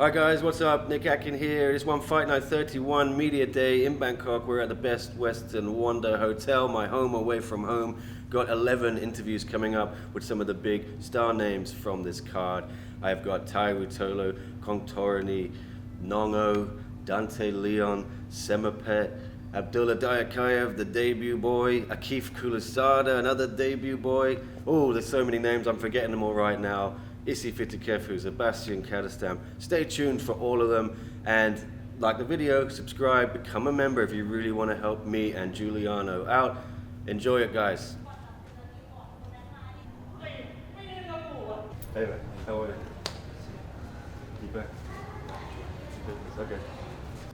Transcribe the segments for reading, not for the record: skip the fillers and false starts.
Hi guys, what's up? Nick Atkin here. It's one Fight Night 31 Media Day in Bangkok. We're at the Best Western Wonder Hotel, my home away from home. Got 11 interviews coming up with some of the big star names from this card. I've got Tye Ruotolo, Kongthoranee, Nong-O, Dante Leon, Saemapetch, Abdulla Dayakaev, the debut boy, Akif Kulisada, another debut boy. Oh, there's so many names, I'm forgetting them all right now. Isi Fitikefu, Zebaztian Kadestam. Stay tuned for all of them, and like the video, subscribe, become a member if you really want to help me and Giuliano out. Enjoy it, guys. Hey, man. How are you? You back? Okay.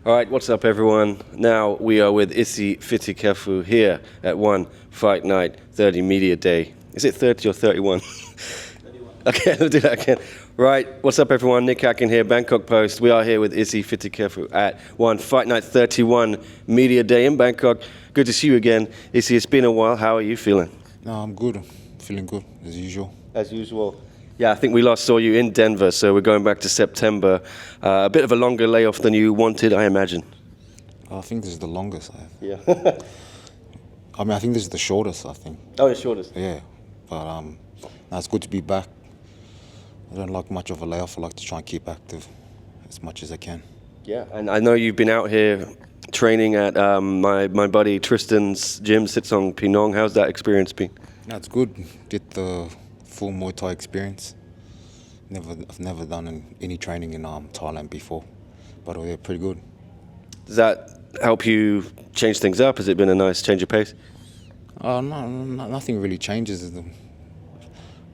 All right, what's up, everyone? Now we are with Isi Fitikefu here at One Fight Night 30 Media Day. Is it 30 or 31? Okay, let's do that again. Right, what's up everyone? Nick Atkin here, Bangkok Post. We are here with Isi Fitikefu at One Fight Night 31 Media Day in Bangkok. Good to see you again. Isi, it's been a while. How are you feeling? No, I'm good. I'm feeling good, as usual. As usual. Yeah, I think we last saw you in Denver, so we're going back to September. A bit of a longer layoff than you wanted, I imagine. I think this is the longest I have. Yeah. I think this is the shortest, I think. Oh, the shortest. Yeah, but no, it's good to be back. I don't like much of a layoff. I like to try and keep active as much as I can. Yeah, and I know you've been out here training at my buddy Tristan's gym, Sitsong Pinong. How's that experience been? No, it's good. Did the full Muay Thai experience. I've never done any training in Thailand before, but yeah, pretty good. Does that help you change things up? Has it been a nice change of pace? No, nothing really changes.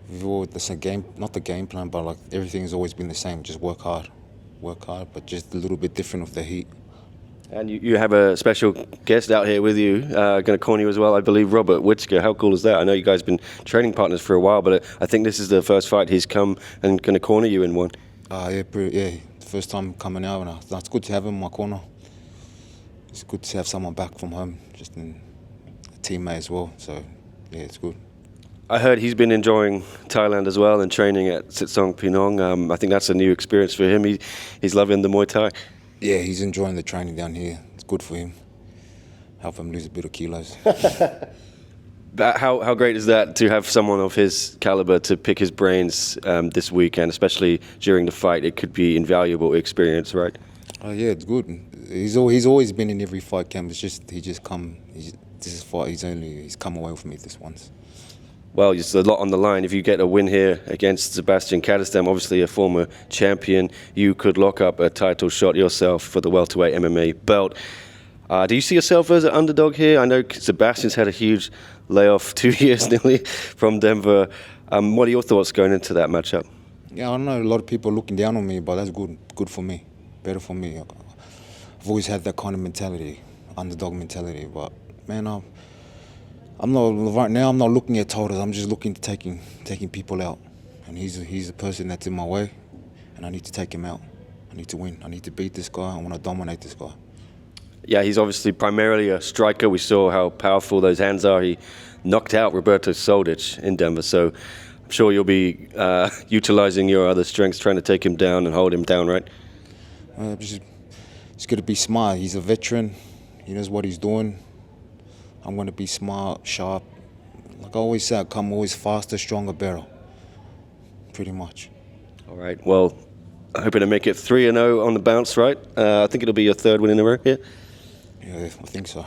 We've always the same game, not the game plan, but like everything's always been the same. Just work hard, but just a little bit different with the heat. And you have a special guest out here with you, going to corner you as well, I believe, Robert Whitaker. How cool is that? I know you guys have been training partners for a while, but I think this is the first fight he's come and going to corner you in one. Yeah, first time coming out, and it's good to have him in my corner. It's good to have someone back from home, just a teammate as well. So yeah, it's good. I heard he's been enjoying Thailand as well and training at Sitsong Pinong. I think that's a new experience for him. He's loving the Muay Thai. Yeah, he's enjoying the training down here. It's good for him. Help him lose a bit of kilos. How great is that to have someone of his caliber to pick his brains this weekend, especially during the fight? It could be invaluable experience, right? Yeah, it's good. He's always been in every fight camp. It's just he's come away with me this once. Well, it's a lot on the line. If you get a win here against Zebaztian Kadestam, obviously a former champion, you could lock up a title shot yourself for the welterweight MMA belt. Do you see yourself as an underdog here? I know Zebaztian's had a huge layoff, 2 years nearly, from Denver. What are your thoughts going into that matchup? Yeah, I know a lot of people are looking down on me, but that's good for me, better for me. I've always had that kind of mentality, underdog mentality, but man, I'm not looking at titles. I'm just looking to taking people out, and he's the person that's in my way, and I need to take him out. I need to win. I need to beat this guy. I want to dominate this guy. Yeah, he's obviously primarily a striker. We saw how powerful those hands are. He knocked out Roberto Soldic in Denver, so I'm sure you'll be utilizing your other strengths, trying to take him down and hold him down, right? He's got to be smart. He's a veteran. He knows what he's doing. I'm going to be smart, sharp. Like I always say, I come always faster, stronger, better. Pretty much. All right. Well, hoping to make it 3-0 on the bounce, right? I think it'll be your third win in a row here. Yeah, I think so.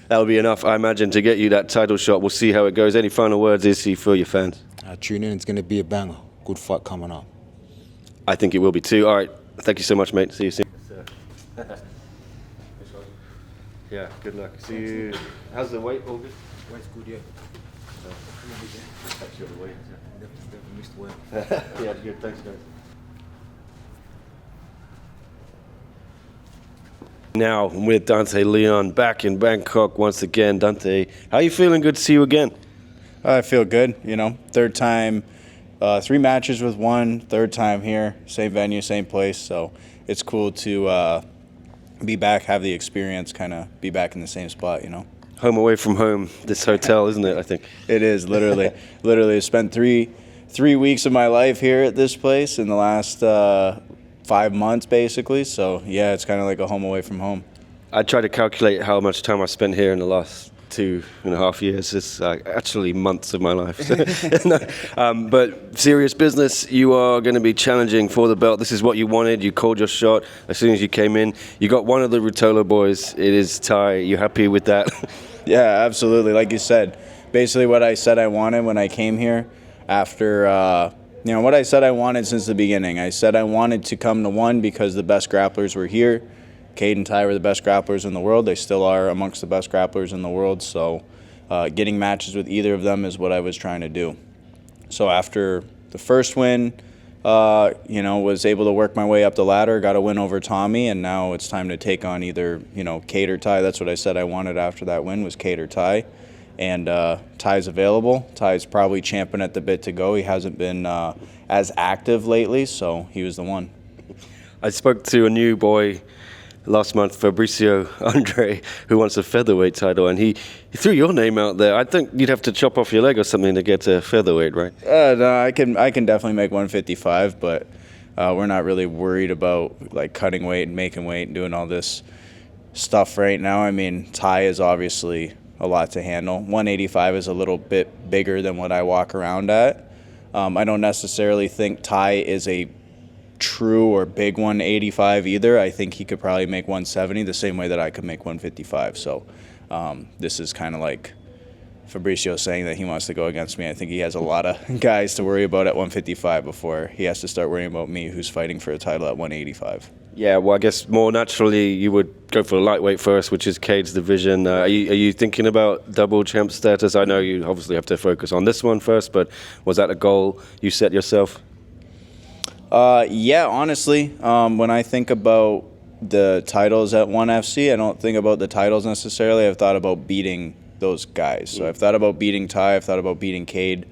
That'll be enough, I imagine, to get you that title shot. We'll see how it goes. Any final words, Isi, for your fans? Tune in. It's going to be a banger. Good fight coming up. I think it will be too. All right. Thank you so much, mate. See you soon. Yeah, good luck. See you. How's the weight? All good? Weight's good, yeah. That's your weight. Never missed weight. Yeah, good. Thanks, guys. Now I'm with Dante Leon back in Bangkok once again. Dante, how you feeling? Good to see you again. I feel good. Third time, 3 matches with one. Third time here, same venue, same place. So it's cool to be back, have the experience, kind of be back in the same spot, Home away from home, this hotel, isn't it, I think? It is, literally. Literally, I spent three weeks of my life here at this place in the last 5 months basically. So yeah, it's kind of like a home away from home. I try to calculate how much time I spent here in the last 2.5 years. It's actually months of my life. No, but serious business, you are going to be challenging for the belt. This is what you wanted. You called your shot as soon as you came in. You got one of the Ruotolo boys. It is Tye. You happy with that? Yeah, absolutely. Like you said, basically what I said I wanted when I came here after, what I said I wanted since the beginning. I said I wanted to come to one because the best grapplers were here. Cade and Tye were the best grapplers in the world. They still are amongst the best grapplers in the world. So getting matches with either of them is what I was trying to do. So after the first win, was able to work my way up the ladder, got a win over Tommy, and now it's time to take on either, Cade or Tye. That's what I said I wanted after that win was Cade or Tye. And Tye's available. Tye's probably champing at the bit to go. He hasn't been as active lately, so he was the one. I spoke to a new boy last month, Fabricio Andre, who wants a featherweight title, and he threw your name out there. I think you'd have to chop off your leg or something to get to featherweight, right? No, I can definitely make 155, but we're not really worried about like cutting weight and making weight and doing all this stuff right now. I mean, Tye is obviously a lot to handle. 185 is a little bit bigger than what I walk around at. I don't necessarily think Tye is a true or big 185 either. I think he could probably make 170 the same way that I could make 155. So this is kind of like Fabricio saying that he wants to go against me. I think he has a lot of guys to worry about at 155 before he has to start worrying about me, who's fighting for a title at 185. Yeah, well, I guess more naturally you would go for the lightweight first, which is Cade's division. Are you thinking about double champ status? I know you obviously have to focus on this one first, but was that a goal you set yourself? Yeah, honestly, when I think about the titles at 1FC, I don't think about the titles necessarily. I've thought about beating those guys. So I've thought about beating Tye. I've thought about beating Cade.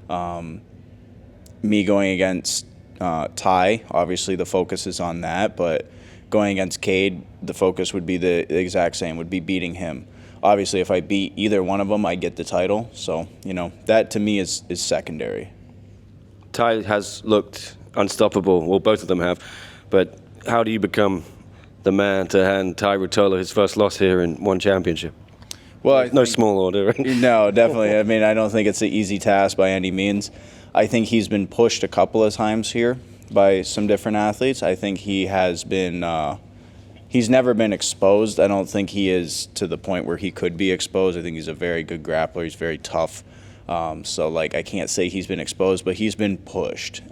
Me going against Tye, obviously the focus is on that, but going against Cade, the focus would be the exact same, would be beating him. Obviously, if I beat either one of them, I get the title. So, that to me is secondary. Tye has looked unstoppable. Well, both of them have. But how do you become the man to hand Tye Ruotolo his first loss here in one championship? Well, no small order, right? No, definitely. I mean, I don't think it's an easy task by any means. I think he's been pushed a couple of times here by some different athletes. I think he has been he's never been exposed. I don't think he is to the point where he could be exposed. I think he's a very good grappler. He's very tough. So, I can't say he's been exposed, but he's been pushed.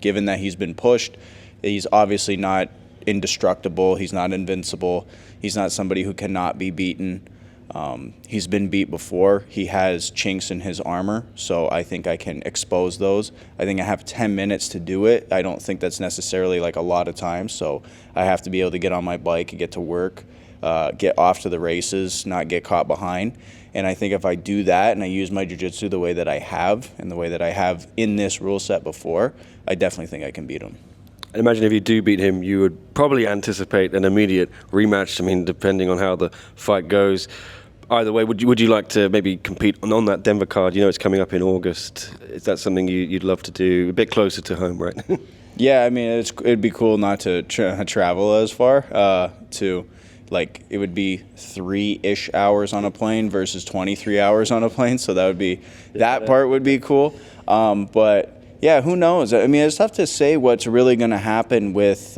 Given that he's been pushed, he's obviously not indestructible. He's not invincible. He's not somebody who cannot be beaten. He's been beat before. He has chinks in his armor, so I think I can expose those. I think I have 10 minutes to do it. I don't think that's necessarily a lot of time, so I have to be able to get on my bike and get to work, get off to the races, not get caught behind. And I think if I do that and I use my jiu-jitsu the way that I have and the way that I have in this rule set before, I definitely think I can beat him. And imagine if you do beat him, you would probably anticipate an immediate rematch. I mean, depending on how the fight goes. Either way, would you like to maybe compete on that Denver card? It's coming up in August. Is that something you'd love to do? A bit closer to home, right? Yeah, I mean, it'd be cool not to travel as far. It would be 3-ish hours on a plane versus 23 hours on a plane. So that part would be cool. But yeah, who knows? I mean, it's tough to say what's really going to happen with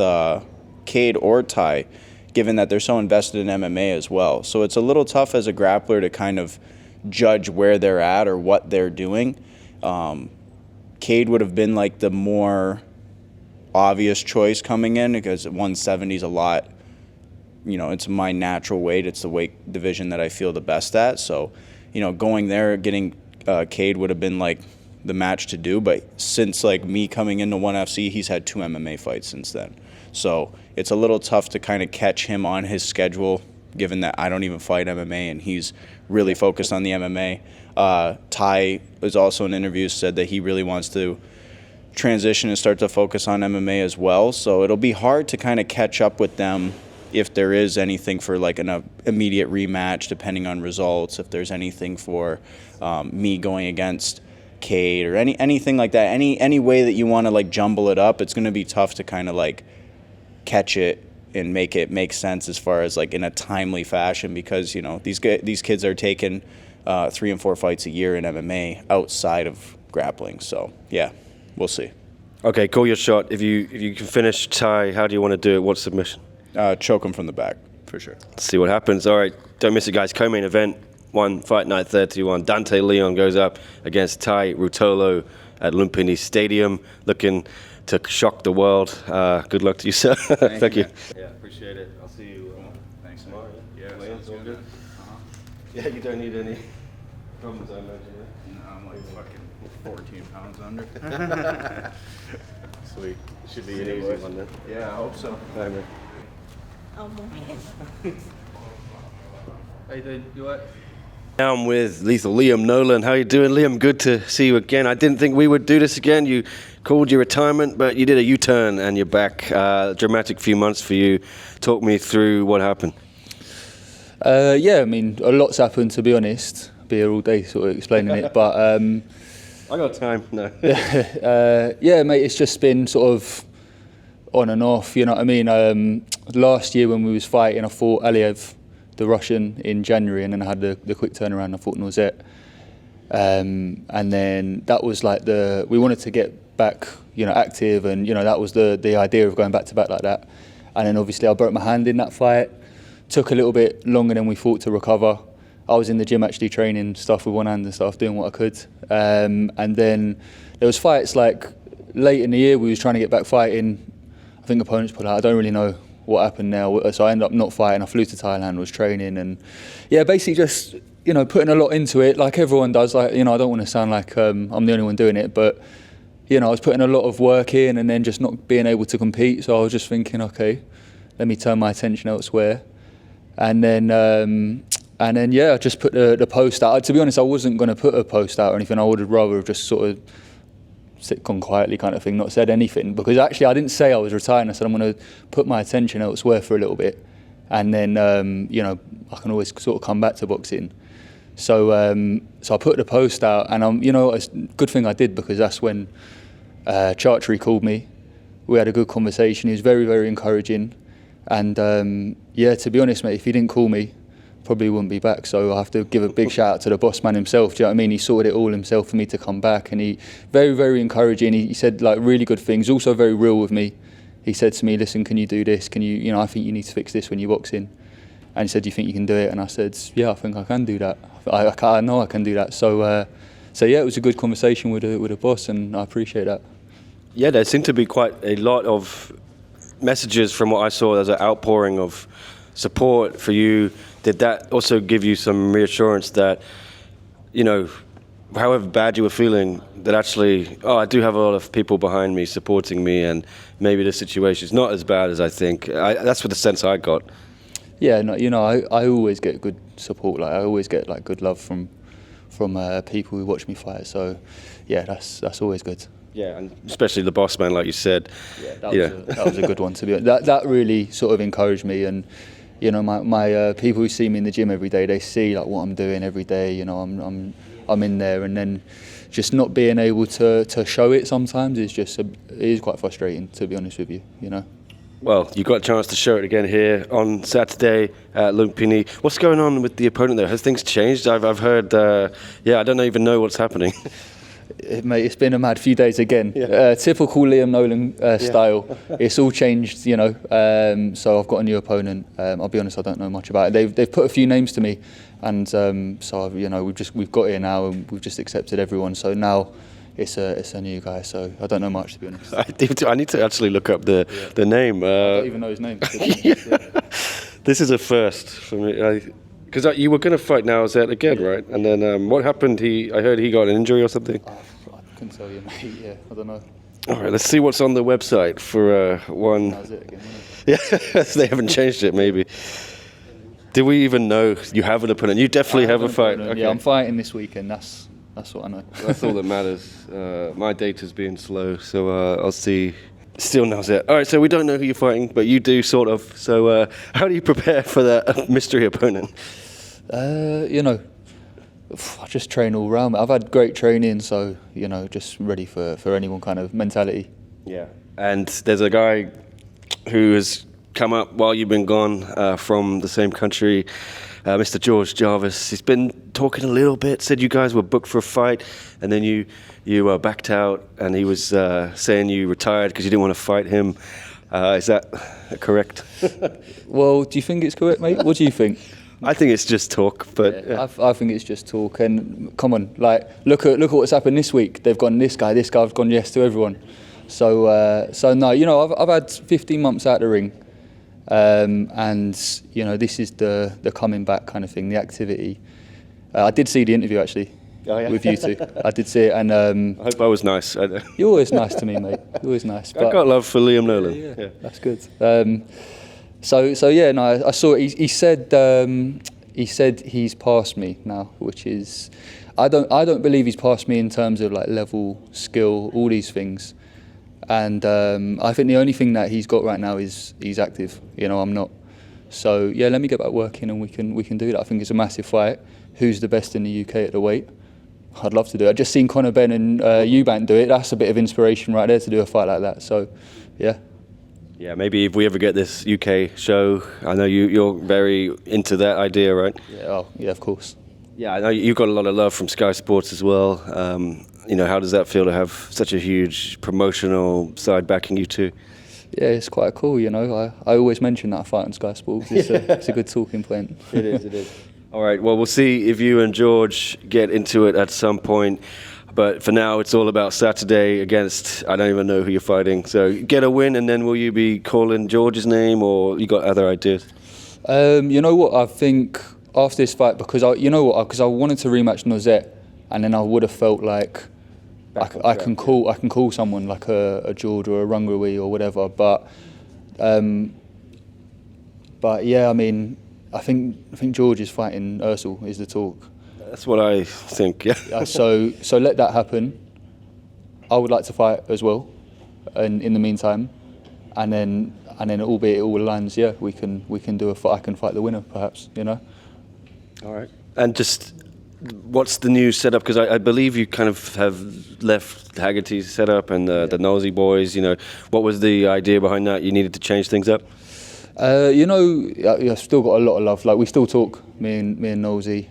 Cade or Tye, given that they're so invested in MMA as well. So it's a little tough as a grappler to kind of judge where they're at or what they're doing. Cade would have been the more obvious choice coming in because 170 is a lot. It's my natural weight. It's the weight division that I feel the best at. So, going there, getting Cade would have been the match to do. But since me coming into 1FC, he's had 2 MMA fights since then. So it's a little tough to kind of catch him on his schedule, given that I don't even fight MMA and he's really focused on the MMA. Tye was also in interviews said that he really wants to transition and start to focus on MMA as well. So it'll be hard to kind of catch up with them if there is anything for an immediate rematch, depending on results. If there's anything for me going against Cade or anything like that. Any way that you want to like jumble it up, it's going to be tough to kind of like catch it and make it make sense as far as like in a timely fashion, because you know these kids are taking 3 and 4 fights a year in MMA outside of grappling. So yeah, we'll see. Okay, call your shot. If you can finish Tye, how do you want to do it? What submission? Choke him from the back for sure. Let's see what happens. All right, don't miss it, guys. Co-main event, one Fight Night 31. Dante Leon goes up against Tye Ruotolo at Lumpini Stadium, looking to shock the world. Good luck to you, sir. Thank you. Yeah, appreciate it. I'll see you. Thanks, tomorrow. Yeah, it's all good. Yeah, you don't need any problems, I imagine. No, I'm like fucking 14 pounds under. Sweet. Should be an easy one then. Yeah, I hope so. Bye, man. Oh, man. How you doing? You alright? Now I'm with lethal Liam Nolan. How you doing, Liam? Good to see you again. I didn't think we would do this again. You called your retirement, but you did a U-turn and you're back. Dramatic few months for you. Talk me through what happened. Yeah, I mean, a lot's happened, to be honest. I'll be here all day sort of explaining it, but I got time. No. yeah, mate, it's just been sort of on and off, you know what I mean? Last year when we was fighting, I fought Aliyev, the Russian, in January, and then I had the quick turnaround. I fought Norzet. And then that was like we wanted to get back, you know, active, and, you know, that was the idea of going back to back like that. And then obviously I broke my hand in that fight. Took a little bit longer than we thought to recover. I was in the gym actually training stuff with one hand and stuff, doing what I could. And then there was fights like late in the year, we was trying to get back fighting. I think opponents put out, I don't really know what happened now. So I ended up not fighting. I flew to Thailand, was training, and yeah, basically just, you know, putting a lot into it, like everyone does. Like, you know, I don't want to sound like I'm the only one doing it, but, you know, I was putting a lot of work in and then just not being able to compete. So I was just thinking, okay, let me turn my attention elsewhere. And then yeah, I just put the post out. To be honest, I wasn't going to put a post out or anything. I would have rather have just sort of gone quietly kind of thing, not said anything. Because actually I didn't say I was retiring. I said I'm going to put my attention elsewhere for a little bit. And then, you know, I can always sort of come back to boxing. So I put the post out, and you know, it's a good thing I did, because that's when Chartry called me. We had a good conversation. He was very, very encouraging. And yeah, to be honest, mate, if he didn't call me, probably wouldn't be back. So I have to give a big shout out to the boss man himself. Do you know what I mean? He sorted it all himself for me to come back, and he very, very encouraging. He said like really good things. Also very real with me. He said to me, "Listen, can you do this? Can you know, I think you need to fix this when you box in." And he said, "Do you think you can do it?" And I said, "Yeah, I think I can do that. I know I can do that." So yeah, it was a good conversation with a boss, and I appreciate that. Yeah, there seemed to be quite a lot of messages from what I saw. There's an outpouring of support for you. Did that also give you some reassurance that, you know, however bad you were feeling, that actually, I do have a lot of people behind me supporting me, and maybe the situation's not as bad as I think. That's what the sense I got. Yeah, no, you know, I always get good support. Like I always get like good love from people who watch me fight. So yeah, that's always good. Yeah, and especially the boss man, like you said. Yeah, that was a good one to be honest. That really sort of encouraged me, and you know, my people who see me in the gym every day, they see like what I'm doing every day. You know, I'm in there, and then just not being able to show it sometimes is just it is quite frustrating, to be honest with you. You know. Well, you got a chance to show it again here on Saturday at Lumpini. What's going on with the opponent there? Has things changed? I've heard. I don't even know what's happening. Mate, it's been a mad few days again. Yeah. Typical Liam Nolan style. It's all changed, you know. So I've got a new opponent. I'll be honest, I don't know much about it. They've put a few names to me, and so you know we've got here now, and we've just accepted everyone. So now it's a new guy. So I don't know much, to be honest. I need to actually look up the name. I don't even know his name. This is a first for me. Because you were going to fight Norzet again, right? And then what happened? I heard he got an injury or something. I couldn't tell you, mate. Yeah, I don't know. All right, let's see what's on the website for one. Norzet again, wasn't it? Yeah, they haven't changed it, maybe. Do we even know you have an opponent? You definitely have a fight. Okay. Yeah, I'm fighting this weekend. That's what I know. That's all that matters. My data's being slow, so I'll see. Still Norzet. All right, so we don't know who you're fighting, but you do sort of. So how do you prepare for that mystery opponent? You know, I just train all round. I've had great training, so just ready for anyone kind of mentality. Yeah, and there's a guy who has come up while you've been gone from the same country, Mr. George Jarvis. He's been talking a little bit, said you guys were booked for a fight, and then you backed out, and he was saying you retired because you didn't want to fight him. Is that correct? Well, do you think it's correct, mate? What do you think? I think it's just talk, but yeah. I think it's just talk. And come on, like look at what's happened this week. They've gone this guy's gone yes to everyone. So no, I've had 15 months out of the ring, and this is the coming back kind of thing, the activity. I did see the interview actually. Oh, yeah. With you two. I did see it, and I hope I was nice. You're always nice to me, mate. You're always nice. I've got love for Liam Nolan. Yeah. That's good. So yeah, no, I saw it. He said he's passed me now, which is, I don't believe he's passed me in terms of like level, skill, all these things. And I think the only thing that he's got right now is he's active. I'm not. So yeah, let me get back working, and we can do that. I think it's a massive fight. Who's the best in the UK at the weight? I'd love to do it. I've just seen Conor Benn and Eubank do it. That's a bit of inspiration right there to do a fight like that. So, yeah. Yeah, maybe if we ever get this UK show, I know you're very into that idea, right? Yeah, yeah, of course. Yeah, I know you've got a lot of love from Sky Sports as well. How does that feel to have such a huge promotional side backing you too? Yeah, it's quite cool, I always mention that fight on Sky Sports. It's a good talking point. It is. All right, well, we'll see if you and George get into it at some point. But for now, it's all about Saturday against, I don't even know who you're fighting. So get a win, and then will you be calling George's name, or you got other ideas? You know what, I think after this fight, because I wanted to rematch Nozet, and then I would have felt like I can call someone like a George or a Rungaree or whatever. But yeah, I mean, I think George is fighting Ursel is the talk. That's what I think. Yeah. So let that happen. I would like to fight as well, and in the meantime, and then albeit it all aligns, yeah, we can do a fight. I can fight the winner, perhaps. All right. And just what's the new setup? Because I believe you kind of have left Haggerty's setup and the Nosey boys. What was the idea behind that? You needed to change things up. I've still got a lot of love. Like we still talk, me and Nosey.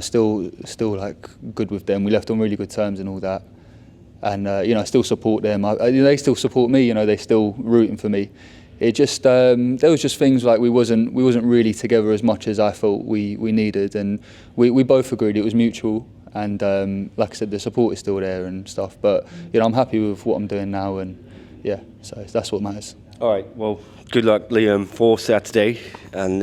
Still like good with them. We left on really good terms and all that. And I still support them. They still support me. They're still rooting for me. It just there was just things like we wasn't really together as much as I thought we needed, and we both agreed it was mutual. And like I said, the support is still there and stuff. But I'm happy with what I'm doing now, and yeah, so that's what matters. All right. Well, good luck, Liam, for Saturday, and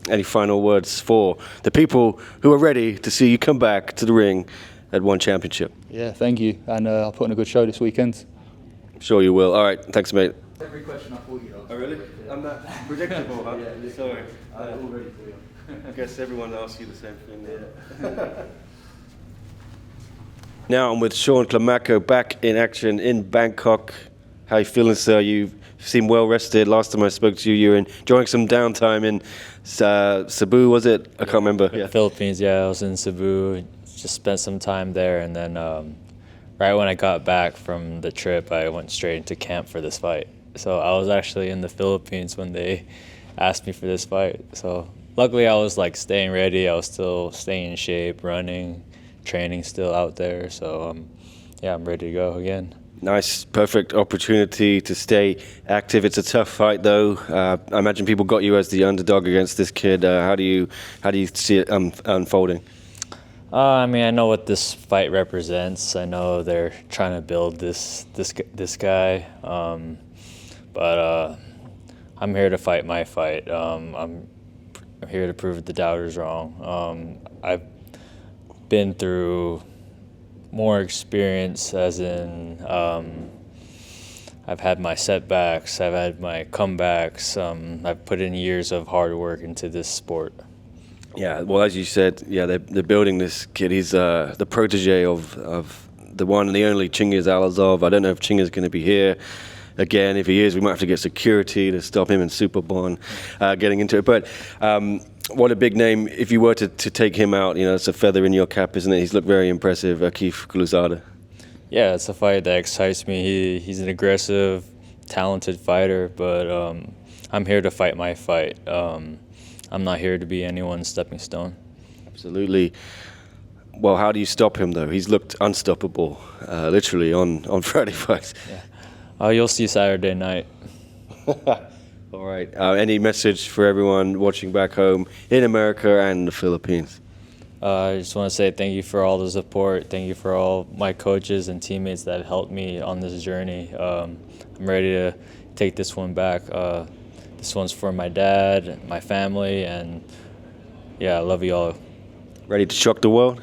any final words for the people who are ready to see you come back to the ring at One Championship? Yeah, thank you, and I'll put on a good show this weekend. I'm sure you will. All right, thanks, mate. Every question I thought you asked. Oh, really? I'm not predictable, huh? Yeah, sorry. I'm all ready for you. I guess everyone asks you the same thing. Yeah. Now I'm with Sean Climaco back in action in Bangkok. How you feeling, sir? You seem well rested. Last time I spoke to you, you were enjoying some downtime in Cebu, was it? I can't remember. Yeah. Philippines, yeah. I was in Cebu. Just spent some time there, and then right when I got back from the trip, I went straight into camp for this fight. So I was actually in the Philippines when they asked me for this fight. So luckily I was like staying ready. I was still staying in shape, running, training still out there. So yeah, I'm ready to go again. Nice, perfect opportunity to stay active. It's a tough fight, though. I imagine people got you as the underdog against this kid. How do you see it unfolding? I mean, I know what this fight represents. I know they're trying to build this guy, but I'm here to fight my fight. I'm here to prove the doubters wrong. I've been through more experience, as in I've had my setbacks, I've had my comebacks. I've put in years of hard work into this sport. Yeah, well, as you said, yeah, they're building this kid. He's the protege of the one and the only Chingiz Alazov. I don't know if Chingiz going to be here again. If he is, we might have to get security to stop him and Superbon getting into it. But what a big name. If you were to take him out, it's a feather in your cap, isn't it? He's looked very impressive, Akif Kuluzada. Yeah, it's a fight that excites me. He's an aggressive, talented fighter, but I'm here to fight my fight. I'm not here to be anyone's stepping stone. Absolutely. Well, how do you stop him, though? He's looked unstoppable, literally, on Friday fights. Yeah. You'll see Saturday night. All right. Any message for everyone watching back home in America and the Philippines? I just want to say thank you for all the support. Thank you for all my coaches and teammates that have helped me on this journey. I'm ready to take this one back. This one's for my dad, my family, and yeah, I love you all. Ready to shock the world?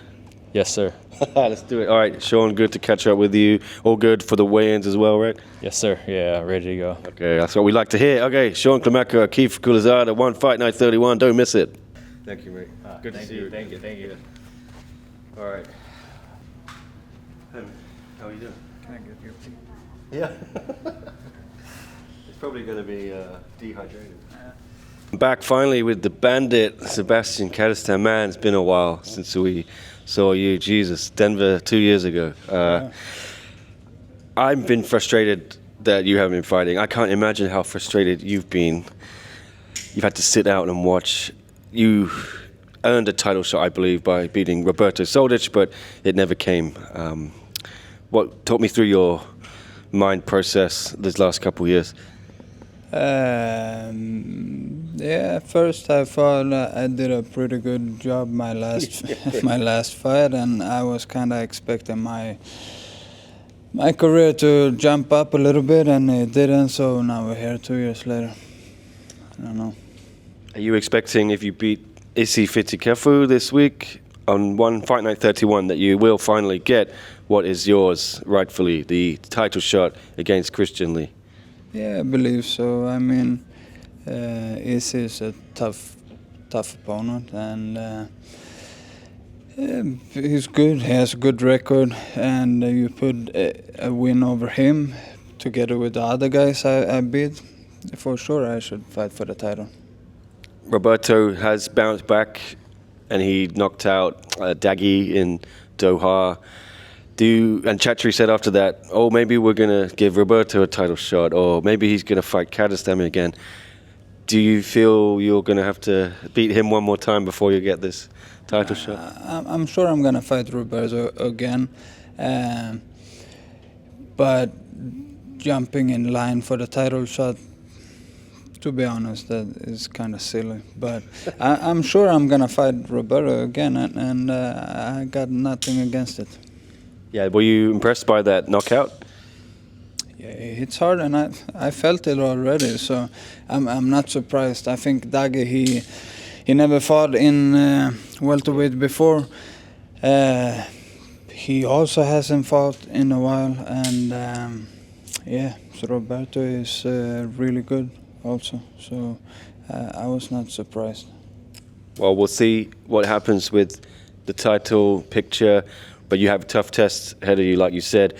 Yes, sir. Let's do it. All right, Sean, good to catch up with you. All good for the weigh-ins as well, right? Yes, sir. Yeah, ready to go. Okay, that's what we like to hear. Okay, Sean Climaco, Akif Kuluzada, one fight night 31. Don't miss it. Thank you, mate. Good to see you. Thank you. All right. How are you doing? Can I get your tea? Yeah. It's probably going to be dehydrated. Back finally with the bandit, Zebaztian Kadestam. Man, it's been a while since we saw you. Jesus, Denver 2 years ago. I've been frustrated that you haven't been fighting. I can't imagine how frustrated you've been. You've had to sit out and watch. You earned a title shot, I believe, by beating Roberto Soldic, but it never came. Talk me through your mind process these last couple of years. Yeah, first I thought I did a pretty good job my last my last fight, and I was kind of expecting my career to jump up a little bit, and it didn't. So now we're here 2 years later. I don't know. Are you expecting, if you beat Isi Fitikefu this week on one fight night 31, that you will finally get what is yours rightfully, the title shot against Christian Lee? Yeah, I believe so. I mean, Isi is a tough opponent, and he's good. He has a good record, and you put a win over him together with the other guys I beat. For sure, I should fight for the title. Roberto has bounced back, and he knocked out Daggy in Doha. And Chatri said after that, maybe we're going to give Roberto a title shot, or maybe he's going to fight Kadestam again. Do you feel you're going to have to beat him one more time before you get this title shot? I'm sure I'm going to fight Roberto again. But jumping in line for the title shot, to be honest, that is kind of silly. But I'm sure I'm going to fight Roberto again, and I got nothing against it. Yeah, were you impressed by that knockout? Yeah, it's hard, and I felt it already, so I'm not surprised. I think Dage, he never fought in welterweight before. He also hasn't fought in a while, and so Roberto is really good also. So I was not surprised. Well, we'll see what happens with the title picture, but you have a tough test ahead of you, like you said.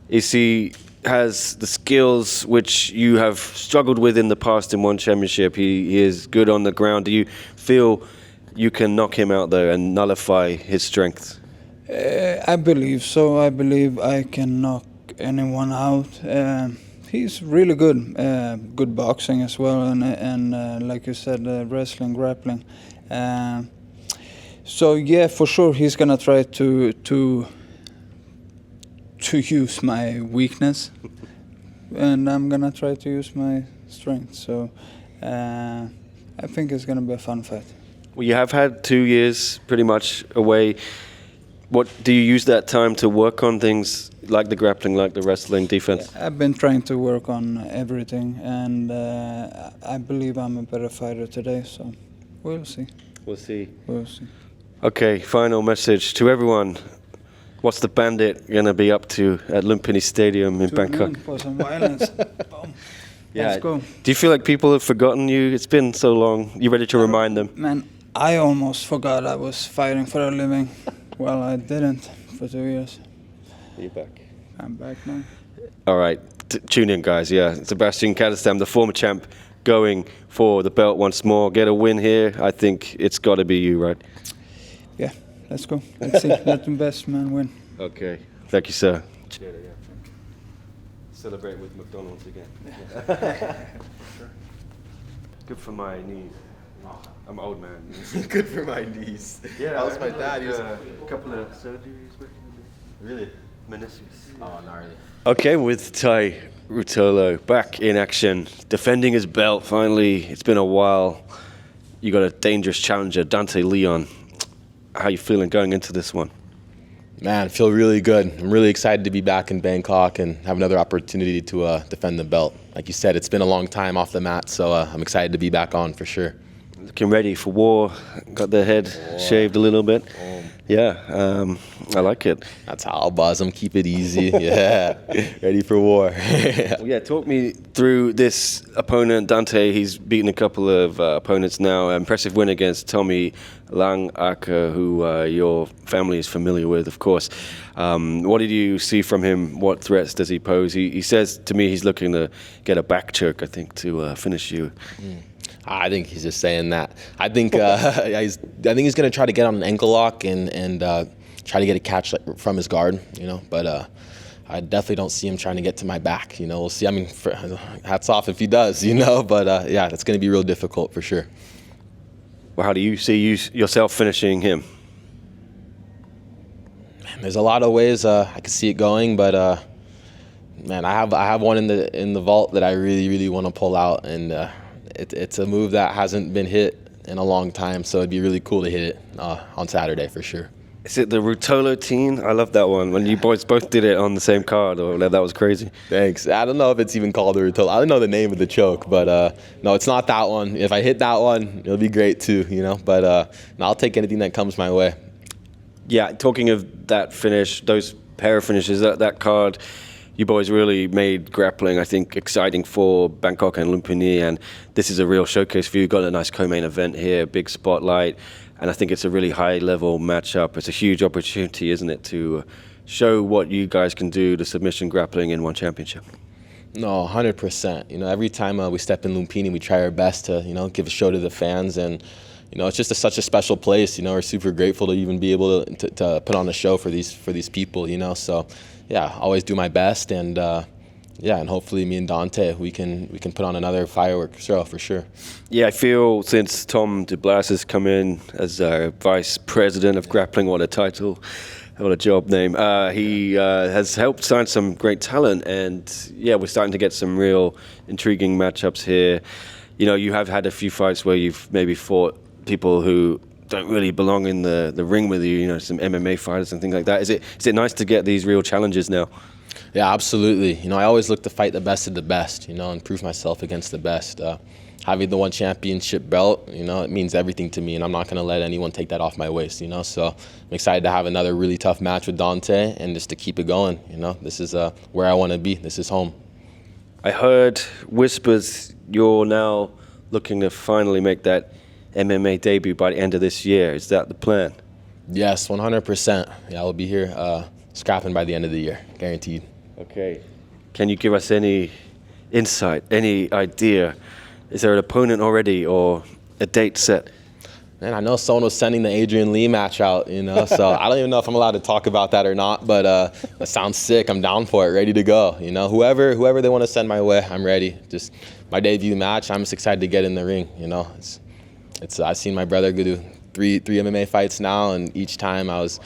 Isi has the skills which you have struggled with in the past in one championship. He is good on the ground. Do you feel you can knock him out, though, and nullify his strengths? I believe so. I believe I can knock anyone out. He's really good. Good boxing as well, and like you said, wrestling, grappling. So yeah, for sure, he's gonna try to use my weakness, and I'm gonna try to use my strength. So I think it's gonna be a fun fight. Well, you have had 2 years pretty much away. What do you use that time to work on things like the grappling, like the wrestling, defense? I've been trying to work on everything, and I believe I'm a better fighter today. So we'll see. We'll see. We'll see. Okay, final message to everyone. What's the bandit going to be up to at Lumpini Stadium in Bangkok? For some violence. Boom. Yeah. Let's go. Do you feel like people have forgotten you? It's been so long. You ready to remind them? Man, I almost forgot I was fighting for a living. Well, I didn't for 2 years. You're back. I'm back now. All right, tune in, guys. Yeah, Zebaztian Kadestam, the former champ, going for the belt once more, get a win here, I think it's got to be you, right? Yeah, let's go. Let's see. Let the best man win. Okay. Thank you, sir. Celebrate with McDonald's again. Good for my knees. I'm an old man. Good for my knees. Yeah, that was my dad. He was a couple of surgeries. really. Meniscus. Oh, gnarly. Okay, with Tye Ruotolo back in action, defending his belt finally. It's been a while. You got a dangerous challenger, Dante Leon. How you feeling going into this one? Man, I feel really good. I'm really excited to be back in Bangkok and have another opportunity to defend the belt. Like you said, it's been a long time off the mat, so I'm excited to be back on for sure. Looking ready for war. Got the head shaved a little bit. Yeah, I like it. That's how I'll buzz them. Keep it easy. Yeah, ready for war. Yeah, talk me through this opponent, Dante. He's beaten a couple of opponents now. Impressive win against Tommy Lang-Aka, who your family is familiar with, of course. What did you see from him? What threats does he pose? He says to me he's looking to get a back choke, I think, to finish you. I think he's just saying that. I think he's going to try to get on an ankle lock and try to get a catch from his guard, you know. But I definitely don't see him trying to get to my back, you know. We'll see. I mean, hats off if he does, you know. But yeah, it's going to be real difficult for sure. Well, how do you see yourself finishing him? Man, there's a lot of ways I can see it going, but man, I have one in the vault that I really want to pull out, and it's a move that hasn't been hit in a long time, so it'd be really cool to hit it on Saturday for sure. Is it the Ruotolo team? I love that one. When you boys both did it on the same card, that was crazy. Thanks. I don't know if it's even called the Ruotolo. I don't know the name of the choke, but no, it's not that one. If I hit that one, it'll be great too, you know. But no, I'll take anything that comes my way. Yeah, talking of that finish, those pair of finishes, that card, you boys really made grappling, I think, exciting for Bangkok and Lumpini, and this is a real showcase for you. You've got a nice co-main event here, big spotlight, and I think it's a really high-level matchup. It's a huge opportunity, isn't it, to show what you guys can do, the submission grappling in one championship? No, 100%. You know, every time we step in Lumpini, we try our best to, you know, give a show to the fans, and you know, it's just such a special place. You know, we're super grateful to even be able to put on a show for these people. You know, so yeah, always do my best, and yeah, and hopefully me and Dante we can put on another fireworks show for sure. Yeah, I feel since Tom DeBlas has come in as vice president of grappling, what a title, what a job name. He has helped sign some great talent, and yeah, we're starting to get some real intriguing matchups here. You know, you have had a few fights where you've maybe fought people who don't really belong in the ring with you, you know, some MMA fighters and things like that. Is it nice to get these real challenges now? Yeah, absolutely. You know, I always look to fight the best of the best, you know, and prove myself against the best. Having the one championship belt, you know, it means everything to me, and I'm not going to let anyone take that off my waist, you know. So I'm excited to have another really tough match with Dante and just to keep it going, you know. This is where I want to be. This is home. I heard whispers you're now looking to finally make that MMA debut by the end of this year. Is that the plan? Yes, 100%. Yeah, I'll be here scrapping by the end of the year, guaranteed. Okay. Can you give us any insight, any idea? Is there an opponent already or a date set? Man, I know someone was sending the Adrian Lee match out, you know, so I don't even know if I'm allowed to talk about that or not, but that sounds sick. I'm down for it, ready to go. You know, whoever they want to send my way, I'm ready. Just my debut match, I'm just excited to get in the ring, you know. I've seen my brother go do three MMA fights now, and each time I was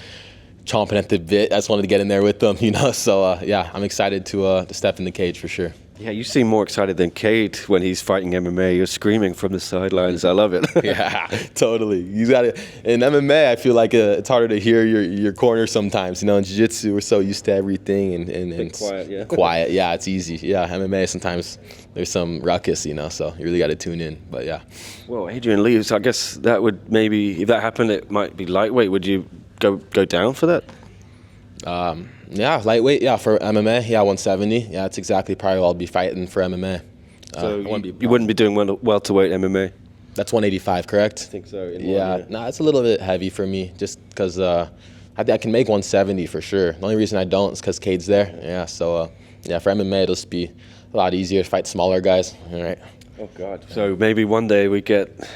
chomping at the bit. I just wanted to get in there with them, you know. So yeah, I'm excited to step in the cage for sure. Yeah, you seem more excited than Cade when he's fighting MMA. You're screaming from the sidelines. I love it. Yeah, totally. You got it. In MMA, I feel like it's harder to hear your corner sometimes. You know, in jiu-jitsu, we're so used to everything and quiet. Yeah. Quiet. Yeah, it's easy. Yeah, MMA sometimes there's some ruckus, you know. So you really got to tune in. But yeah. Well, Adrian Lee, I guess that would maybe, if that happened, it might be lightweight. Would you go down for that? Yeah, lightweight. Yeah, for MMA. Yeah, 170. Yeah, that's exactly probably what I'll be fighting for MMA. So you wouldn't be doing welterweight MMA? That's 185, correct? I think so. Yeah, no, it's a little bit heavy for me, just because I can make 170 for sure. The only reason I don't is because Cade's there. Yeah, so yeah, for MMA it'll just be a lot easier to fight smaller guys. All right. Oh God! So maybe one day we get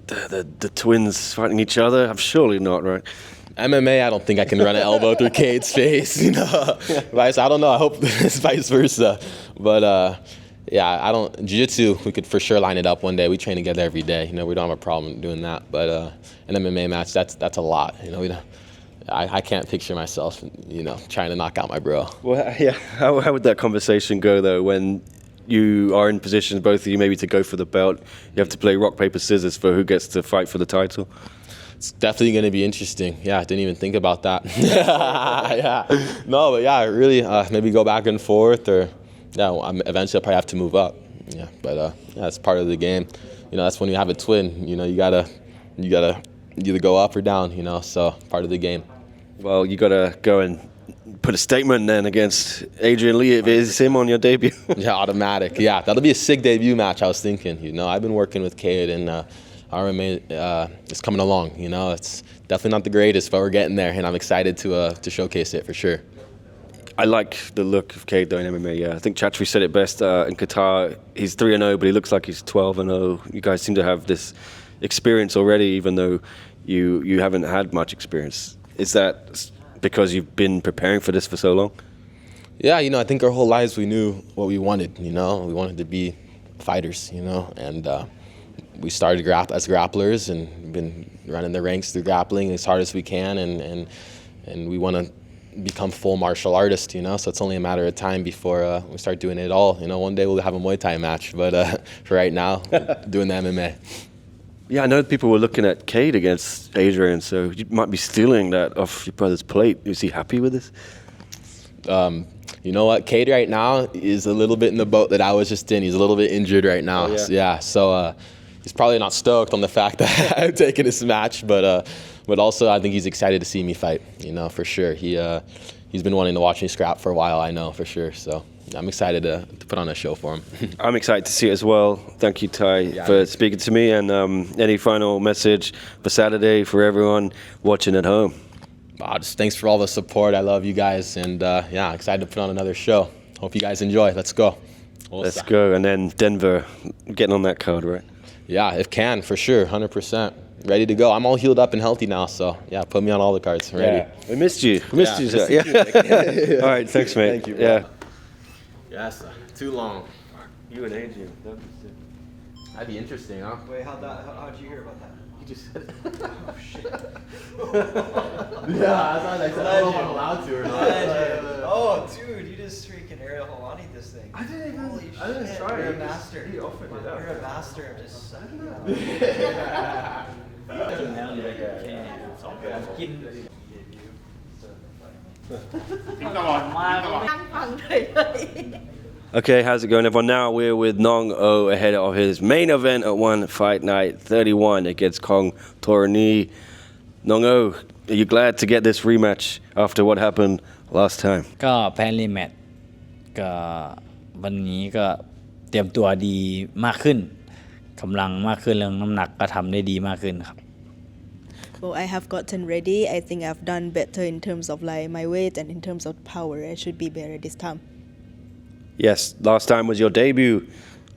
the twins fighting each other. I'm surely not, right? MMA, I don't think I can run an elbow through Cade's face. You know, I don't know. I hope it's vice versa. But yeah, I don't. Jiu-jitsu, we could for sure line it up one day. We train together every day. You know, we don't have a problem doing that. But an MMA match, that's a lot. You know, I can't picture myself, you know, trying to knock out my bro. Well, yeah. How would that conversation go though when you are in position, both of you, maybe to go for the belt? You have to play rock, paper, scissors for who gets to fight for the title. It's definitely going to be interesting. Yeah, I didn't even think about that. Yeah. No, but yeah, really, maybe go back and forth, or yeah, eventually I'll probably have to move up. Yeah, but yeah, it's part of the game. You know, that's when you have a twin. You know, you gotta either go up or down. You know, so part of the game. Well, you gotta go and put a statement then against Adrian Lee if it is him on your debut. Yeah, automatic. Yeah, that'll be a sick debut match. I was thinking. You know, I've been working with Cade and RMA is coming along. You know, it's definitely not the greatest, but we're getting there, and I'm excited to showcase it for sure. I like the look of Cade though in MMA. Yeah, I think Chatri said it best in Qatar. He's 3-0, but he looks like he's 12-0. You guys seem to have this experience already, even though you haven't had much experience. Is that because you've been preparing for this for so long? Yeah, you know, I think our whole lives we knew what we wanted. You know, we wanted to be fighters. You know, and we started as grapplers and been running the ranks through grappling as hard as we can, and we want to become full martial artists, you know, so it's only a matter of time before we start doing it all. You know, one day we'll have a Muay Thai match, but for right now, doing the MMA. Yeah, I know people were looking at Cade against Adrian, so you might be stealing that off your brother's plate. Is he happy with this? You know what? Cade right now is a little bit in the boat that I was just in. He's a little bit injured right now. Oh, yeah. Yeah, so he's probably not stoked on the fact that I'm taking this match, but also I think he's excited to see me fight, you know, for sure. He's been wanting to watch me scrap for a while, I know, for sure. So I'm excited to put on a show for him. I'm excited to see it as well. Thank you, Tye, for speaking to me. And any final message for Saturday for everyone watching at home? Just thanks for all the support. I love you guys. And yeah, excited to put on another show. Hope you guys enjoy. Let's go. Let's go. And then Denver, getting on that card, right? Yeah, if can, for sure, 100%. Ready to go. I'm all healed up and healthy now, so yeah, put me on all the cards. Ready. Yeah. We missed you. Yeah. All right, thanks, mate. Thank you, bro. Yeah. Yes, too long. You and Adrian. That'd be interesting, huh? Wait, how'd you hear about that? You just said it. Oh, shit. Yeah, I thought I said I don't know if I'm allowed to or not. Oh, dude, you just freaking Ariel Helwani this thing. I didn't even. Holy I didn't shit, try. You're a master. He offered it up. You're a master of just sucking out. นั่งฟังเลย Okay, how's it going, everyone? Now we're with Nong-O ahead of his main event at One Fight Night 31 against Kongthoranee. Nong-O, are you glad to get this rematch after what happened last time? ก็แพ้รีแมตช์ก็วันนี้ก็เตรียมตัวดีมากขึ้นกำลังมากขึ้นเรื่องน้ำหนักก็ทำได้ดีมากขึ้นครับ Well, I have gotten ready. I think I've done better in terms of like my weight and in terms of power. I should be better this time. Yes, last time was your debut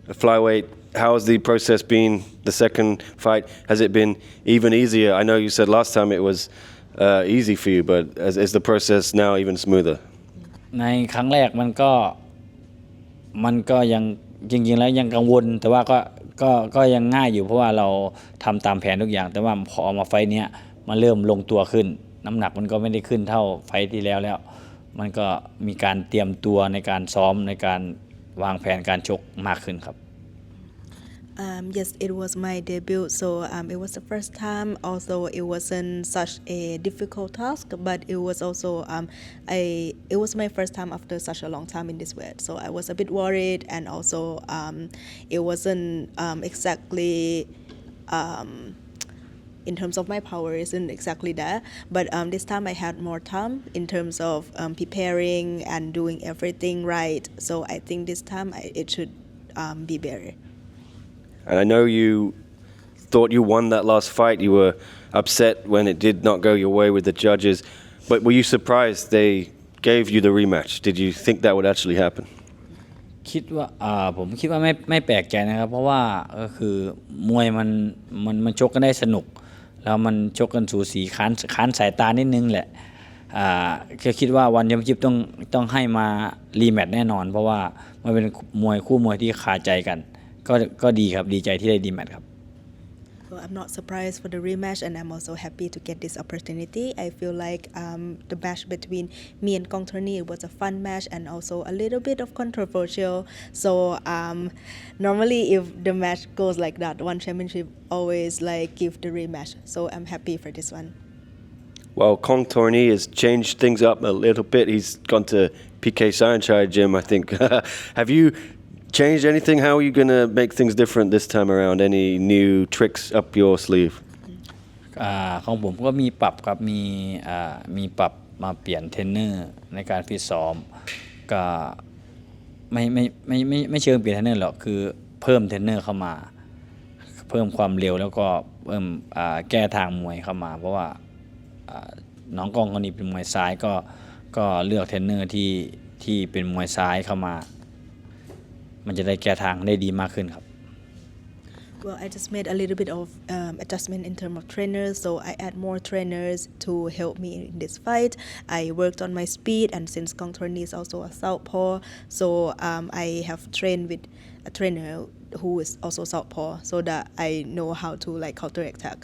at flyweight. How has the process been? The second fight, has it been even easier? I know you said last time it was easy for you, but is the process now even smoother? ในครั้งแรกมันก็ยังจริงๆแล้วยังกังวลแต่ว่าก็ยังง่ายอยู่เพราะว่าเราทำตามแผนทุกอย่างแต่ว่าพอมาไฟเนี้ยมันเริ่มลงตัวขึ้นน้ำหนักมันก็ไม่ได้ขึ้นเท่าไฟที่แล้วมันก็มีการเตรียมตัวในการซ้อมในการวางแผนการชกมากขึ้นครับ Yes, it was my debut, so it was the first time. Also, it wasn't such a difficult task, but it was also it was my first time after such a long time in this weight. So I was a bit worried, and also it wasn't exactly in terms of my power isn't exactly there. But this time I had more time in terms of preparing and doing everything right. So I think this time it should be better. And I know you thought you won that last fight. You were upset when it did not go your way with the judges. But were you surprised they gave you the rematch? Did you think that would actually happen? คิดว่าผมคิดว่าไม่แปลกใจนะครับเพราะว่าก็คือมวยมันชกกันได้สนุกแล้วมันชกกันสูสีค้านสายตานิดนึงแหละก็คิดว่าวันแชมเปี้ยนชิพต้องให้มารีแมตช์แน่นอนเพราะว่ามันเป็นคู่มวยที่คาใจกันก็ดีครับดีใจที่ได้รีแมตช์ครับ Well, I'm not surprised for the rematch, and I'm also happy to get this opportunity. I feel like the match between me and Kongthoranee was a fun match and also a little bit of controversial. So normally, if the match goes like that, one championship always like give the rematch. So I'm happy for this one. Well, Kongthoranee has changed things up a little bit. He's gone to PK Saenchai gym, I think. Have you changed anything? How are you going to make things different this time around? Any new tricks up your sleeve? ของผมก็มีปรับครับมีปรับมาเปลี่ยนเทรนเนอร์ในการฟิตซ้อมก็ไม่เชิงเปลี่ยนเทรนเนอร์หรอกคือเพิ่มเทรนเนอร์เข้ามาเพิ่มความเร็วแล้วก็เพิ่มแก้ทางมวยเข้ามาเพราะว่าน้องกองคนนี้เป็นมวยซ้ายก็เลือกเทรนเนอร์ที่เป็นมวยซ้ายเข้ามามันจะได้แก้ทางได้ดีมากขึ้นครับ Well, I just made a little bit of adjustment in terms of trainers, so I add more trainers to help me in this fight. I worked on my speed, and since Kongthoranee is also a southpaw, so I have trained with a trainer who is also southpaw, so that I know how to like counterattack.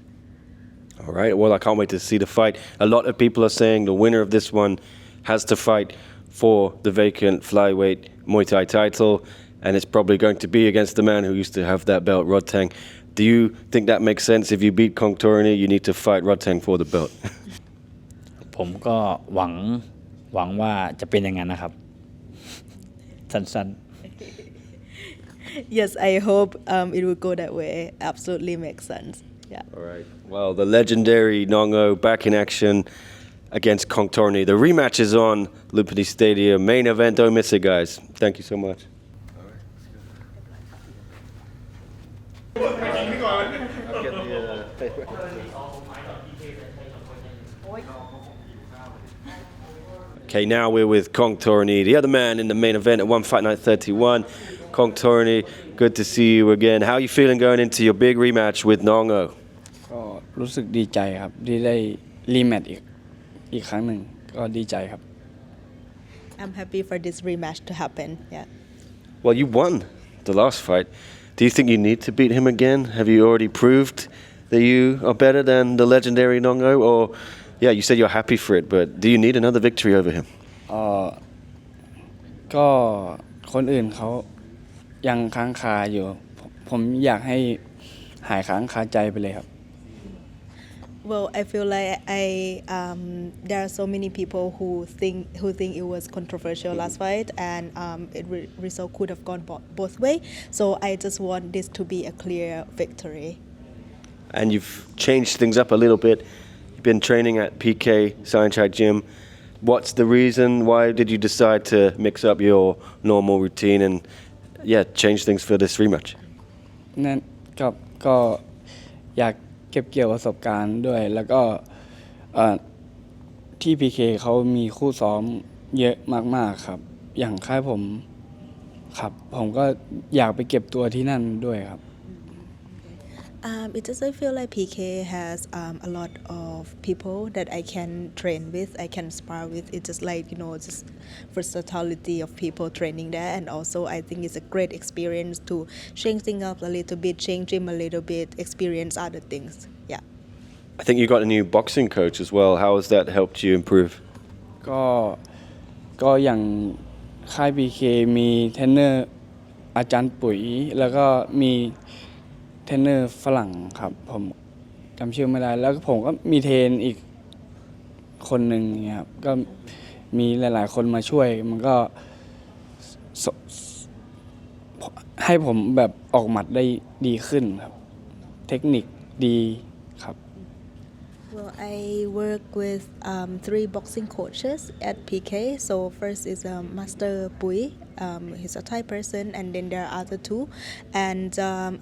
All right. Well, I can't wait to see the fight. A lot of people are saying the winner of this one has to fight for the vacant flyweight Muay Thai title. And it's probably going to be against the man who used to have that belt, Rodtang. Do you think that makes sense? If you beat Kongthoranee, you need to fight Rodtang for the belt. ผมก็หวังว่าจะเป็นอย่างนั้นนะครับสั้น Yes, I hope it will go that way. Absolutely makes sense. Yeah. All right. Well, the legendary Nong-O back in action against Kongthoranee. The rematch is on Lupini Stadium. Main event, don't miss it, guys. Thank you so much. Okay, now we're with Kongthoranee, the other man in the main event at One Fight Night 31. Kongthoranee, good to see you again. How are you feeling going into your big rematch with Nong-O? ก็รู้สึกดีใจครับที่ได้รีแมตช์อีกครั้งหนึ่งก็ดีใจครับ I'm happy for this rematch to happen. Yeah. Well, you won the last fight. Do you think you need to beat him again? Have you already proved that you are better than the legendary Nong-O? Or, yeah, you said you're happy for it, but do you need another victory over him? ก็คนอื่นเขายังค้างคาอยู่ผมอยากให้หายค้างคาใจไปเลยครับ Well, I feel like there are so many people who think it was controversial last fight, and result could have gone both way. So I just want this to be a clear victory. And you've changed things up a little bit. You've been training at PK Saenchai Gym. What's the reason? Why did you decide to mix up your normal routine and change things for this rematch? นั่นก็อยากเก็บเกี่ยวประสบการณ์ด้วยแล้วก็ที่ PK เขามีคู่ซ้อมเยอะมากๆครับอย่างค่ายผมครับผมก็อยากไปเก็บตัวที่นั่นด้วยครับ It doesn't feel like PK has a lot of people that I can train with, I can spar with. It's just like, just versatility of people training there. And also I think it's a great experience to change things up a little bit, change gym a little bit, experience other things. Yeah. I think you got a new boxing coach as well. How has that helped you improve? ก็อย่างค่าย PK มีเทรนเนอร์อาจารย์ปุ๋ยแล้วก็มีเทรนเนอร์ฝรั่งครับผมจำชื่อไม่ได้แล้วผมก็มีเทรนอีกคนหนึ่งเนี่ยครับก็มีหลายๆคนมาช่วยมันก็ให้ผมแบบออกหมัดได้ดีขึ้นครับเทคนิคดีครับ Well, I work with 3 boxing coaches at PK. So first is Master Pui. He's a Thai person, and then there are other 2. And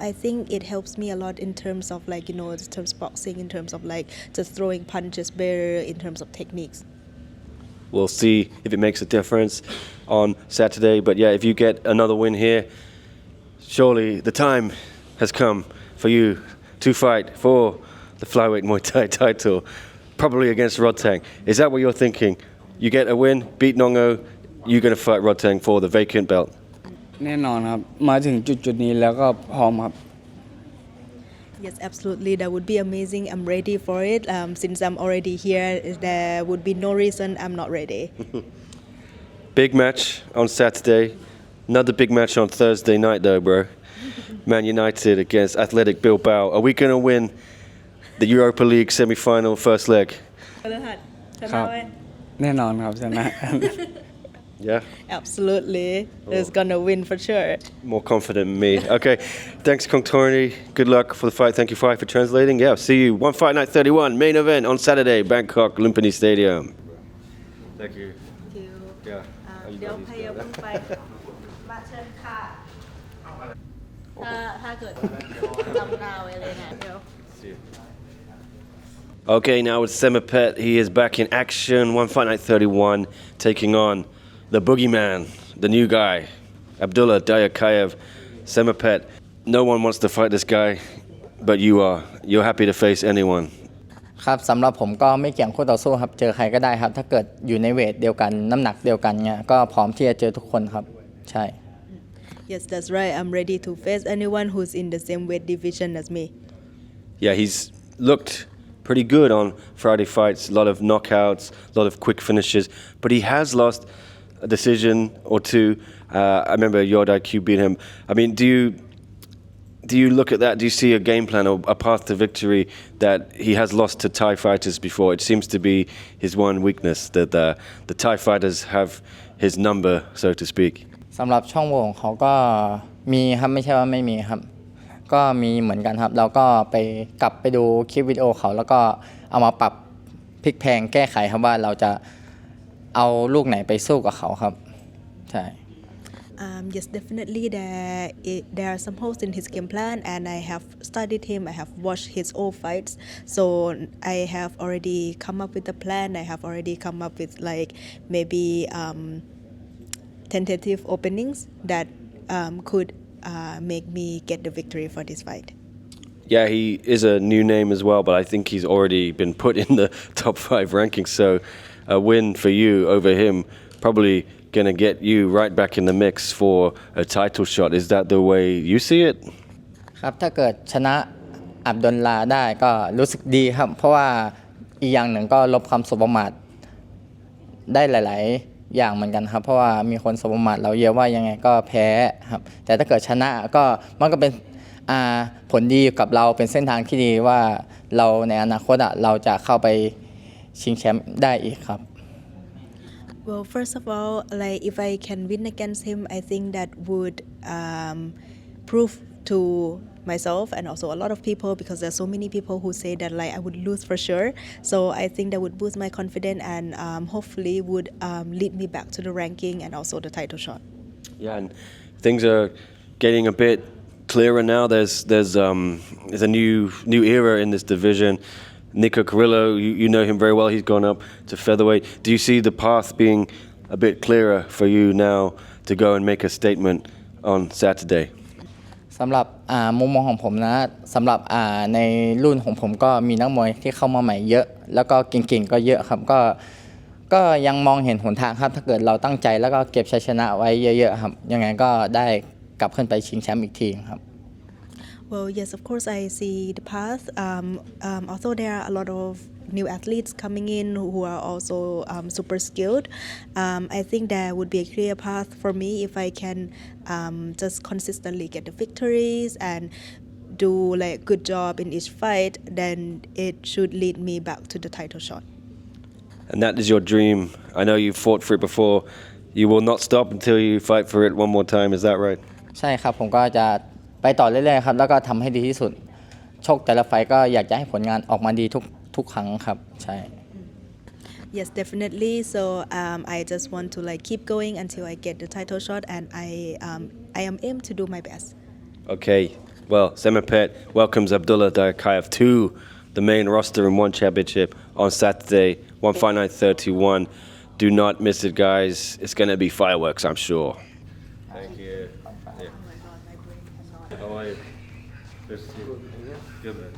I think it helps me a lot in terms of like, in terms of boxing, in terms of like just throwing punches better, in terms of techniques. We'll see if it makes a difference on Saturday. But yeah, if you get another win here, surely the time has come for you to fight for the flyweight Muay Thai title, probably against Rodtang. Is that what you're thinking? You get a win, beat Nong-O, you're going to fight Rodtang for the vacant belt. แน่นอนครับมาถึงจุดนี้แล้วก็พร้อมครับ Yes, absolutely. That would be amazing. I'm ready for it. Since I'm already here, there would be no reason I'm not ready. Big match on Saturday. Another big match on Thursday night though, bro. Man United against Athletic Bilbao. Are we going to win the Europa League semi-final first leg? ครับแน่นอนครับชนะ Yeah? Absolutely. It's gonna win for sure. More confident than me. Okay. Thanks, Kongthoranee. Good luck for the fight. Thank you, Fight, for translating. Yeah, see you. One Fight Night 31, main event on Saturday, Bangkok, Lumpini Stadium. Thank you. Thank you. Yeah. เดี๋ยวพยาพุ่งไปมาเชิญค่ะถ้าเกิดจำหน้าไว้เลยนะเดี๋ยว Okay, now with Saemapetch, he is back in action. One Fight Night 31, taking on the boogeyman, the new guy, Abdulla Dayakaev. Saemapetch, no one wants to fight this guy, but you are. You're happy to face anyone. ครับสำหรับผมก็ไม่เกี่ยงคู่ต่อสู้ครับเจอใครก็ได้ครับถ้าเกิดอยู่ในเวทเดียวกันน้ำหนักเดียวกันเนี่ยก็พร้อมที่จะเจอทุกคนครับใช่ Yes, that's right. I'm ready to face anyone who's in the same weight division as me. Yeah, he's looked pretty good on Friday fights. A lot of knockouts, a lot of quick finishes, but he has lost a decision or two. I remember Yordai Q beat him. I mean, do you look at that? Do you see a game plan or a path to victory that he has lost to Thai fighters before? It seems to be his one weakness that the Thai fighters have his number, so to speak. สำหรับช่องโหว่ของเขาก็มีครับไม่ใช่ว่าไม่มีครับก็มีเหมือนกันครับเราก็ไปกลับไปดูคลิปวิดีโอเขาแล้วก็เอามาปรับพลิกแพลงแก้ไขครับว่าเราจะเอาลูกไหนไปสู้กับเขาครับใช่ Yes, definitely there are some holes in his game plan, and I have studied him. I have watched his old fights, so I have already come up with a plan. I have already come up with like maybe tentative openings that could make me get the victory for this fight. Yeah, he is a new name as well, but I think he's already been put in the top 5 rankings. So a win for you over him probably going to get you right back in the mix for a title shot. Is that the way you see it? ครับถ้าเกิดชนะอับดุลลาได้ก็รู้สึกดีครับเพราะว่าอีกอย่างหนึ่งก็ลบคำสบประมาทได้หลายๆอย่างเหมือนกันครับเพราะว่ามีคนสบประมาทเราเยอะว่ายังไงก็แพ้ครับแต่ถ้าเกิดชนะก็มันก็เป็นผลดีกับเราเป็นเส้นทางที่ดีว่าเราในอนาคตเราจะเข้าไปชิงแชมป์ได้อีกครับ Well, first of all, like if I can win against him, I think that would prove to myself and also a lot of people, because there's so many people who say that like I would lose for sure. So I think that would boost my confidence and hopefully would lead me back to the ranking and also the title shot. Yeah, and things are getting a bit clearer now. There's a new era in this division. Nico Carrillo, you know him very well. He's gone up to featherweight. Do you see the path being a bit clearer for you now to go and make a statement on Saturday? สำหรับมุมมองของผมนะสำหรับในรุ่นของผมก็มีนักมวยที่เข้ามาใหม่เยอะแล้วก็เก่งๆก็เยอะครับก็ยังมองเห็นหนทางครับถ้าเกิดเราตั้งใจแล้วก็เก็บชัยชนะไว้เยอะๆครับยังไงก็ได้กลับขึ้นไปชิงแชมป์อีกทีครับ Well, yes, of course, I see the path. Also, there are a lot of new athletes coming in who are also super skilled. I think there would be a clear path for me if I can just consistently get the victories and do like good job in each fight. Then it should lead me back to the title shot. And that is your dream. I know you fought for it before. You will not stop until you fight for it one more time. Is that right? ใช่ครับผมก็จะไปต่อเรื่อยๆครับแล้วก็ทำให้ดีที่สุดชกแต่ละไฟก็อยากจะให้ผลงานออกมาดีทุกครั้งครับใช่ Yes, definitely. So I just want to like keep going until I get the title shot, and I am aim to do my best. Okay. Well, Saemapetch welcomes Abdulla Dayakaev to the main roster in One Championship on Saturday, One Fight Night 31. Do not miss it, guys. It's going to be fireworks, I'm sure. Thank you. Yeah. How are you? Good to see you. Good, man.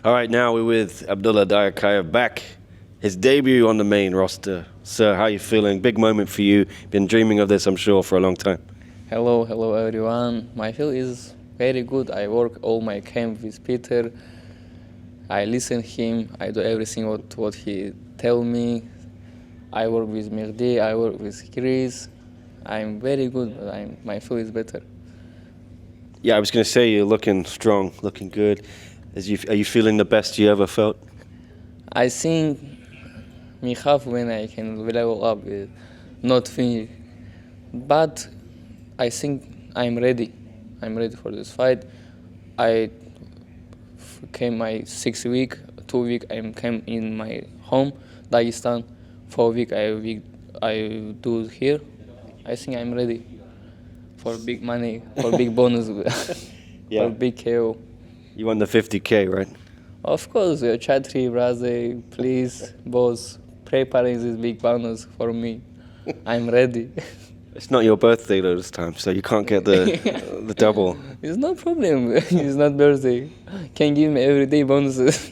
All right, now we're with Abdulla Dayakaev back. His debut on the main roster. Sir, how are you feeling? Big moment for you. Been dreaming of this, I'm sure, for a long time. Hello everyone. My feel is very good. I work all my camp with Peter. I listen him. I do everything what he tell me. I work with Mehdi. I work with Chris. I'm very good, but my feel is better. Yeah, I was going to say you're looking strong, looking good. Are you feeling the best you ever felt? I think me have when I can level up with not finish, but I think I'm ready. I'm ready for this fight. I came my 6 week, 2 week I came in my home, Dagestan. 4 week I do here. I think I'm ready for big money, for big bonus, Yeah. for big KO. You won the 50K, right? Of course, Chatri, Braze, please, boss, preparing this big bonus for me. I'm ready. It's not your birthday though this time, so you can't get the double. It's no problem. It's not birthday. Can give me everyday bonuses.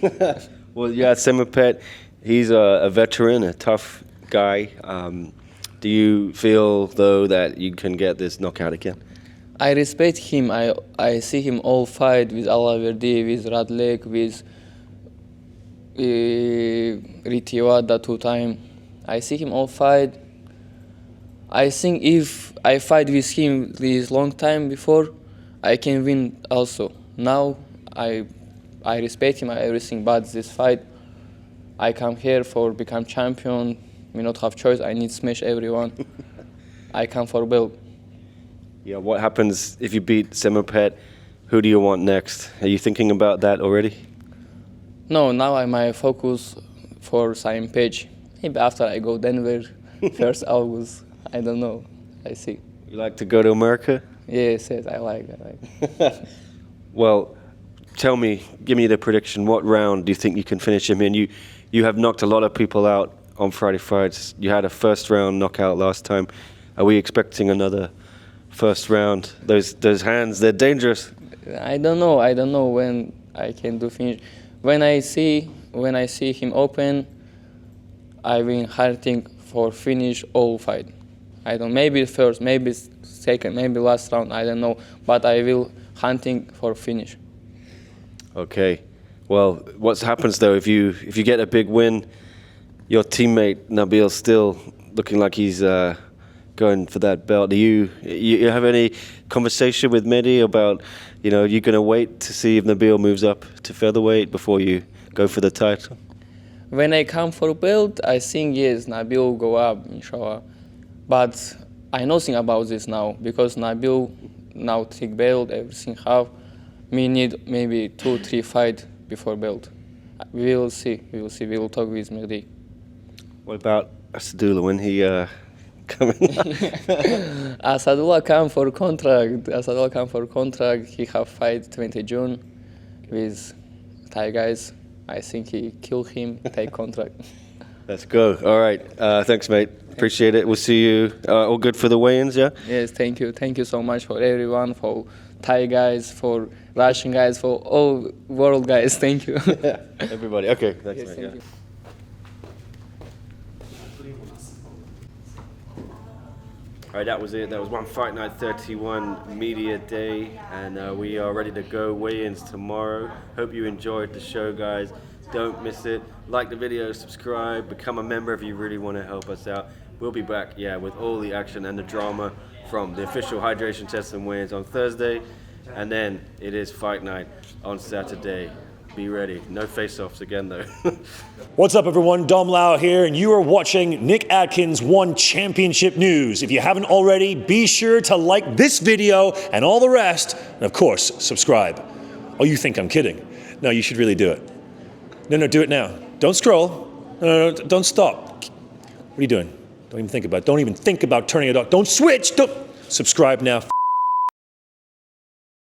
Well, yeah, Saemapetch, he's a veteran, a tough guy. Do you feel though that you can get this knockout again? I respect him. I see him all fight with Alaverdi, with Radlek, with Ritiwada 2 times. I see him all fight. I think if I fight with him this long time before, I can win also. Now I respect him and everything, but this fight, I come here for become champion. We not have choice. I need smash everyone. I come for belt. Yeah, what happens if you beat Saemapetch? Who do you want next? Are you thinking about that already? No, now my focus for Saemapetch. Maybe after I go Denver, 1st August. I don't know. I see. You like to go to America? Yes, I like it. Well, tell me, give me the prediction. What round do you think you can finish him in? You have knocked a lot of people out on Friday fights. You had a 1st round knockout last time. Are we expecting another 1st round? Those hands, they're dangerous. I don't know. I don't know when I can do finish. When I see him open, I've been hunting for finish all fight. I don't. Maybe 1st, maybe 2nd, maybe last round. I don't know. But I will hunting for finish. Okay. Well, what happens though if you get a big win? Your teammate Nabil still looking like he's going for that belt. Do you have any conversation with Mehdi about, you're going to wait to see if Nabil moves up to featherweight before you go for the title? When I come for belt, I think yes, Nabil will go up, inshallah. But I know nothing about this now because Nabil now take belt, everything have. Me need maybe 2-3 fight before belt. We will see. We will talk with Mehdi. What about Asadullah when he coming? Asadullah come for contract. He have fight 20 June with Thai guys. I think he kill him, take contract. Let's go. All right. Thanks, mate. Appreciate it. We'll see you. All good for the weigh-ins, yeah? Yes, thank you. Thank you so much for everyone, for Thai guys, for Russian guys, for all world guys. Thank you. Everybody. Okay. Thanks, Yes, mate. thank you. All right, that was it. That was One Fight Night 31 Media Day, and we are ready to go weigh-ins tomorrow. Hope you enjoyed the show, guys. Don't miss it. Like the video, subscribe, become a member if you really want to help us out. We'll be back, with all the action and the drama from the official hydration tests and weigh-ins on Thursday, and then it is Fight Night on Saturday. Be ready. No face-offs again, though. What's up, everyone? Dom Lau here, and you are watching Nick Atkins One Championship News. If you haven't already, be sure to like this video and all the rest, and of course, subscribe. Oh, you think I'm kidding? No, you should really do it. No, do it now. Don't scroll. No, don't stop. What are you doing? Don't even think about it. Don't even think about turning it off. Don't switch. Don't subscribe now.